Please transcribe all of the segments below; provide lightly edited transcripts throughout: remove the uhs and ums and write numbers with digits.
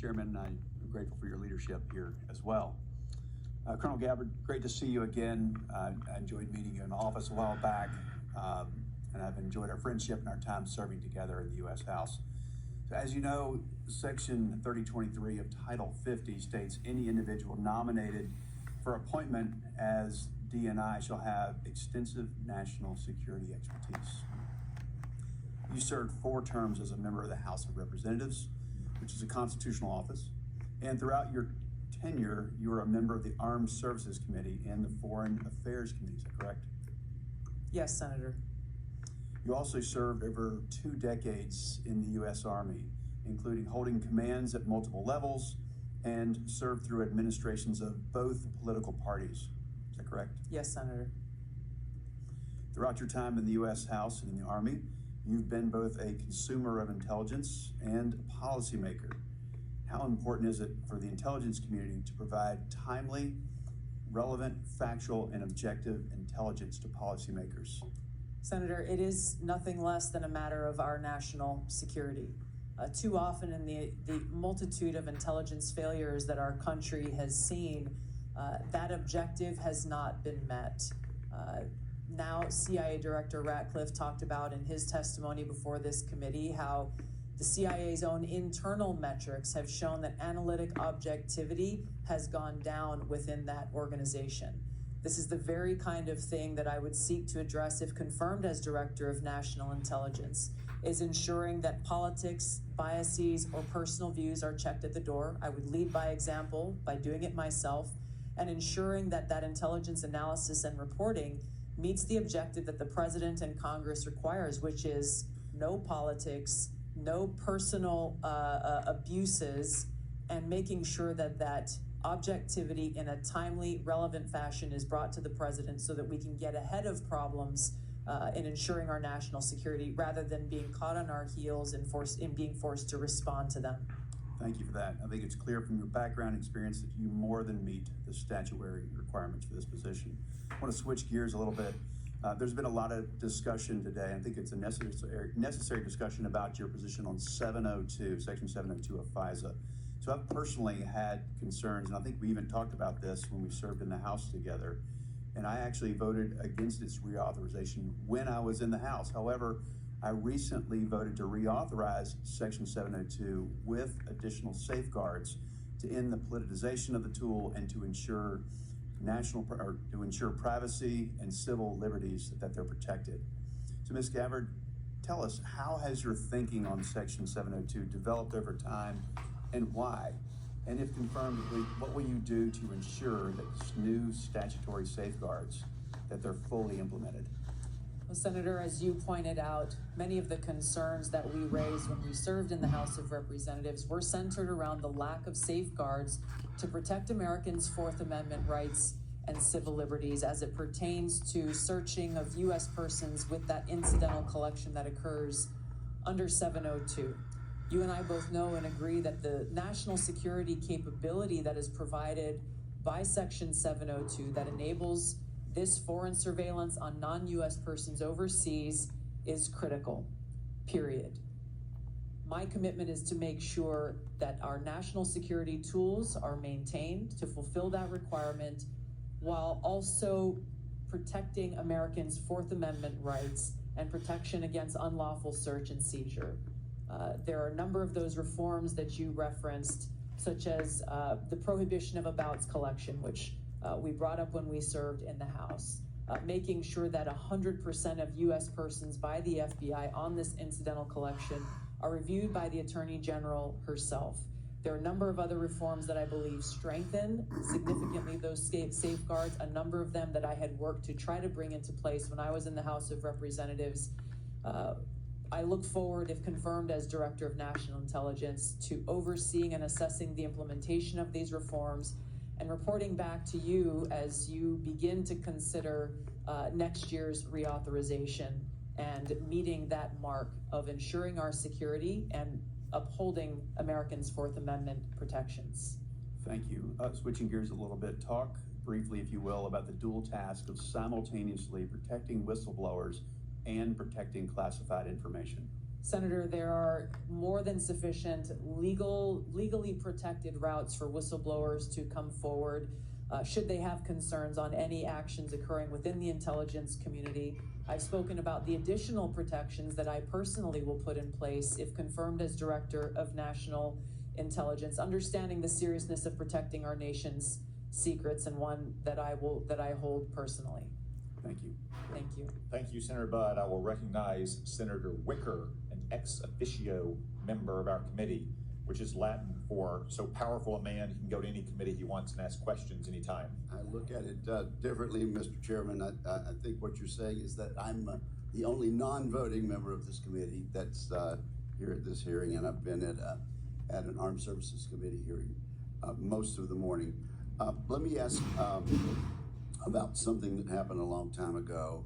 Chairman, I'm grateful for your leadership here as well. Colonel Gabbard, great to see you again. I enjoyed meeting you in the office a while back, and I've enjoyed our friendship and our time serving together in the U.S. House. So as you know, Section 3023 of Title 50 states any individual nominated for appointment as DNI shall have extensive national security expertise. You served 4 terms as a member of the House of Representatives, which is a constitutional office, and throughout your tenure, you were a member of the Armed Services Committee and the Foreign Affairs Committee, is that correct? Yes, Senator. You also served over 2 decades in the U.S. Army, including holding commands at multiple levels and served through administrations of both political parties, is that correct? Yes, Senator. Throughout your time in the U.S. House and in the Army, you've been both a consumer of intelligence and a policymaker. How important is it for the intelligence community to provide timely, relevant, factual, and objective intelligence to policymakers? Senator, it is nothing less than a matter of our national security. Too often in the multitude of intelligence failures that our country has seen, that objective has not been met. Now, CIA Director Ratcliffe talked about in his testimony before this committee how the CIA's own internal metrics have shown that analytic objectivity has gone down within that organization. This is the very kind of thing that I would seek to address if confirmed as Director of National Intelligence, is ensuring that politics, biases, or personal views are checked at the door. I would lead by example by doing it myself, and ensuring that that intelligence analysis and reporting meets the objective that the President and Congress requires, which is no politics, no personal abuses, and making sure that that objectivity in a timely, relevant fashion is brought to the President so that we can get ahead of problems in ensuring our national security rather than being caught on our heels and being forced to respond to them. Thank you for that. I think it's clear from your background and experience that you more than meet the statutory requirements for this position. I want to switch gears a little bit. There's been a lot of discussion today. I think it's a necessary discussion about your position on 702, Section 702 of FISA. So I've personally had concerns, and I think we even talked about this when we served in the House together, and I actually voted against its reauthorization when I was in the House. However, I recently voted to reauthorize Section 702 with additional safeguards to end the politicization of the tool and to ensure privacy and civil liberties that they're protected. So Ms. Gabbard, tell us, how has your thinking on Section 702 developed over time and why? And if confirmed, what will you do to ensure that this new statutory safeguards, that they're fully implemented? Well, Senator, as you pointed out, many of the concerns that we raised when we served in the House of Representatives were centered around the lack of safeguards to protect Americans' Fourth Amendment rights and civil liberties as it pertains to searching of U.S. persons with that incidental collection that occurs under 702. You and I both know and agree that the national security capability that is provided by Section 702 that enables this foreign surveillance on non-U.S. persons overseas is critical, period. My commitment is to make sure that our national security tools are maintained to fulfill that requirement while also protecting Americans' Fourth Amendment rights and protection against unlawful search and seizure. There are a number of those reforms that you referenced, such as the prohibition of abouts collection, which we brought up when we served in the House, making sure that 100% of U.S. persons by the FBI on this incidental collection are reviewed by the Attorney General herself. There are a number of other reforms that I believe strengthen significantly those safeguards, a number of them that I had worked to try to bring into place when I was in the House of Representatives. I look forward, if confirmed as Director of National Intelligence, to overseeing and assessing the implementation of these reforms and reporting back to you as you begin to consider next year's reauthorization and meeting that mark of ensuring our security and upholding Americans' Fourth Amendment protections. Thank you. Switching gears a little bit, talk briefly, if you will, about the dual task of simultaneously protecting whistleblowers and protecting classified information. Senator, there are more than sufficient legally protected routes for whistleblowers to come forward should they have concerns on any actions occurring within the intelligence community. I've spoken about the additional protections that I personally will put in place if confirmed as Director of National Intelligence, understanding the seriousness of protecting our nation's secrets, and one that I hold personally. Thank you. Thank you. Thank you, Senator Budd. I will recognize Senator Wicker, an ex officio member of our committee, which is Latin for so powerful a man, he can go to any committee he wants and ask questions anytime. I look at it differently, Mr. Chairman. I think what you're saying is that I'm the only non-voting member of this committee that's here at this hearing, and I've been at an Armed Services Committee hearing most of the morning. Let me ask about something that happened a long time ago,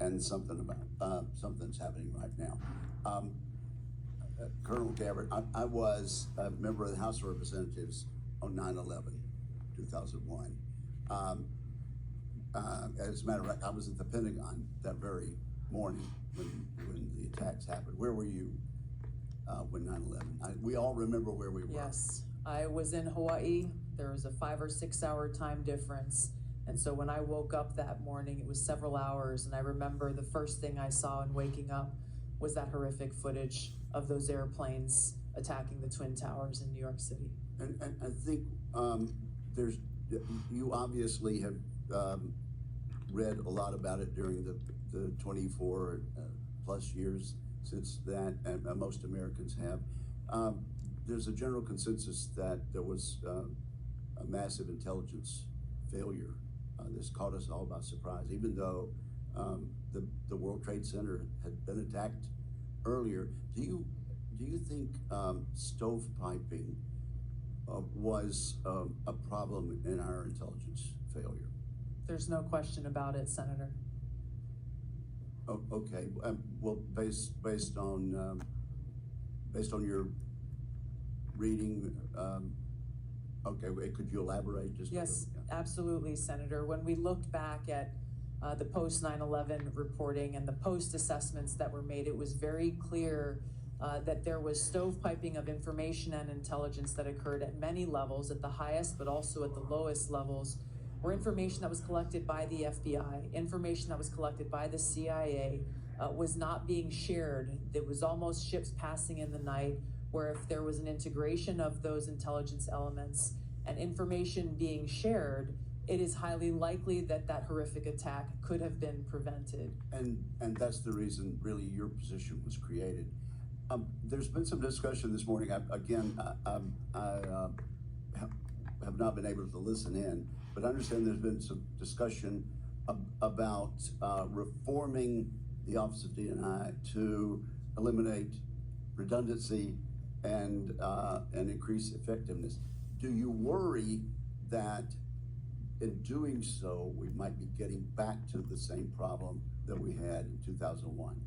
and something that's happening right now. Colonel Gabbard, I was a member of the House of Representatives on 9/11, 2001. As a matter of fact, I was at the Pentagon that very morning when the attacks happened. Where were you when 9/11? We all remember where we were. Yes, I was in Hawaii. There was a 5 or 6 hour time difference. And so when I woke up that morning, it was several hours, and I remember the first thing I saw in waking up was that horrific footage of those airplanes attacking the Twin Towers in New York City. And I think you obviously have read a lot about it during the 24 plus years since that, and most Americans have. There's a general consensus that there was a massive intelligence failure. This caught us all by surprise, even though the World Trade Center had been attacked earlier. Do you think stovepiping was a problem in our intelligence failure? There's no question about it, Senator. Oh, okay. Well, based on your reading, okay. Could you elaborate just? Yes, absolutely, Senator. When we looked back at the post 9/11 reporting and the post assessments that were made, it was very clear that there was stovepiping of information and intelligence that occurred at many levels, at the highest but also at the lowest levels, where information that was collected by the FBI, information that was collected by the CIA was not being shared. There was almost ships passing in the night, where if there was an integration of those intelligence elements and information being shared, it is highly likely that that horrific attack could have been prevented. And that's the reason really your position was created. There's been some discussion this morning. I have not been able to listen in, but I understand there's been some discussion about reforming the Office of DNI to eliminate redundancy and increase effectiveness. Do you worry that in doing so, we might be getting back to the same problem that we had in 2001?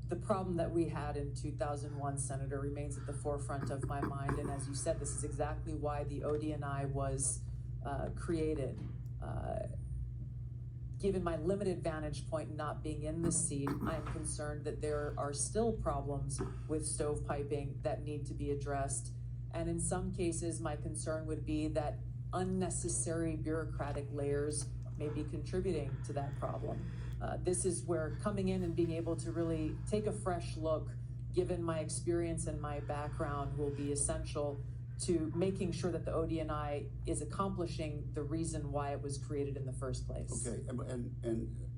The problem that we had in 2001, Senator, remains at the forefront of my mind. And as you said, this is exactly why the ODNI was created. Given my limited vantage point not being in the seat, I am concerned that there are still problems with stovepiping that need to be addressed. And in some cases, my concern would be that unnecessary bureaucratic layers may be contributing to that problem. This is where coming in and being able to really take a fresh look, given my experience and my background, will be essential to making sure that the ODNI is accomplishing the reason why it was created in the first place. Okay,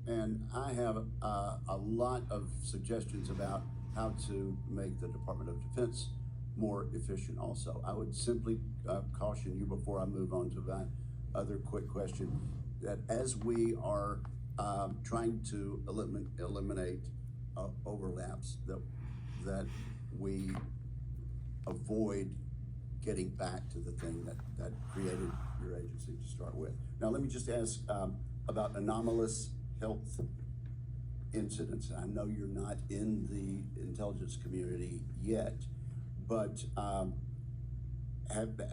and I have a lot of suggestions about how to make the Department of Defense more efficient also. I would simply caution you before I move on to that other quick question, that as we are trying to eliminate overlaps, that we avoid getting back to the thing that created your agency to start with. Now, let me just ask about anomalous health incidents. I know you're not in the intelligence community yet, but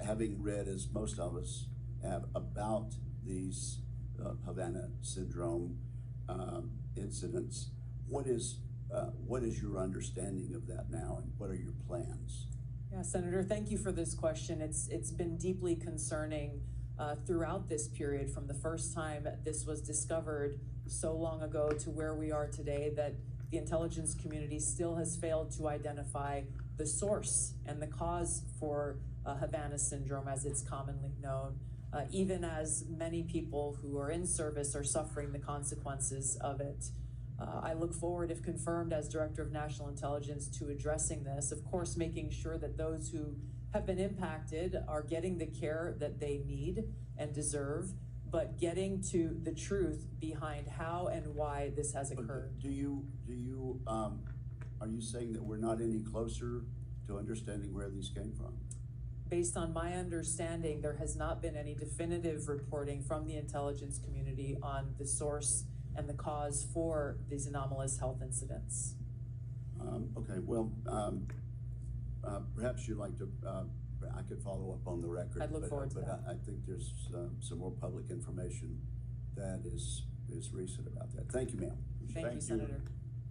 having read, as most of us have, about these Havana syndrome incidents, what is what is your understanding of that now, and what are your plans? Yeah, Senator, thank you for this question. It's been deeply concerning throughout this period, from the first time this was discovered so long ago to where we are today, that the intelligence community still has failed to identify the source and the cause for Havana syndrome, as it's commonly known, even as many people who are in service are suffering the consequences of it. I look forward, if confirmed as Director of National Intelligence, to addressing this, of course, making sure that those who have been impacted are getting the care that they need and deserve, but getting to the truth behind how and why this has occurred. Are you saying that we're not any closer to understanding where these came from? Based on my understanding, there has not been any definitive reporting from the intelligence community on the source and the cause for these anomalous health incidents. Okay, well, perhaps you'd like to, I could follow up on the record. I'd look forward to that. I think there's some more public information that is recent about that. Thank you, ma'am. Thank you, Senator.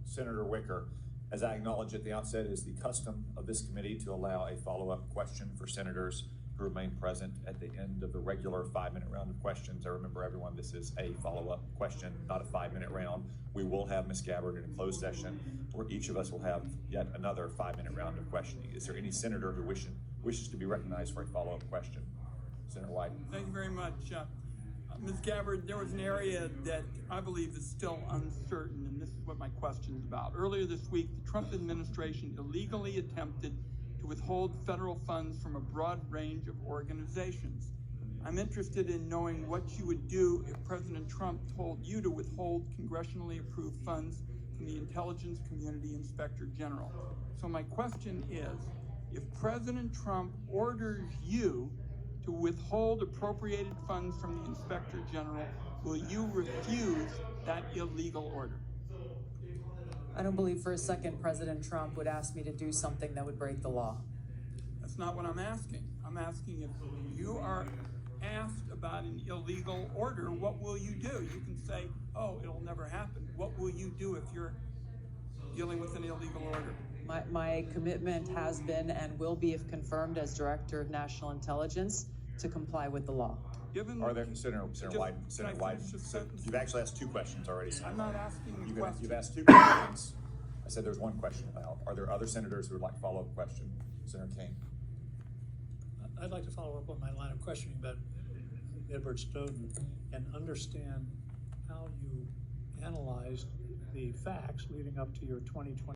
Senator Wicker. As I acknowledged at the outset, it is the custom of this committee to allow a follow-up question for senators who remain present at the end of the regular 5-minute round of questions. I remember everyone, this is a follow-up question, not a 5-minute round. We will have Ms. Gabbard in a closed session where each of us will have yet another 5-minute round of questioning. Is there any senator who wishes to be recognized for a follow-up question? Senator White. Thank you very much. Ms. Gabbard, there was an area that I believe is still uncertain, and this is what my question is about. Earlier this week, the Trump administration illegally attempted to withhold federal funds from a broad range of organizations. I'm interested in knowing what you would do if President Trump told you to withhold congressionally approved funds from the Intelligence Community Inspector General. So my question is, if President Trump orders you to withhold appropriated funds from the Inspector General, will you refuse that illegal order? I don't believe for a second President Trump would ask me to do something that would break the law. That's not what I'm asking. I'm asking, if you are asked about an illegal order, what will you do? You can say, oh, it'll never happen. What will you do if you're dealing with an illegal order? My commitment has been and will be, if confirmed as Director of National Intelligence, to comply with the law. Are there, Senator White, you've actually asked 2 questions already. I'm not asking a question. You've asked 2 questions. I said there's 1 question about. Are there other senators who would like to follow up a question? Senator King. I'd like to follow up on my line of questioning about Edward Snowden and understand how you analyzed the facts leading up to your 2020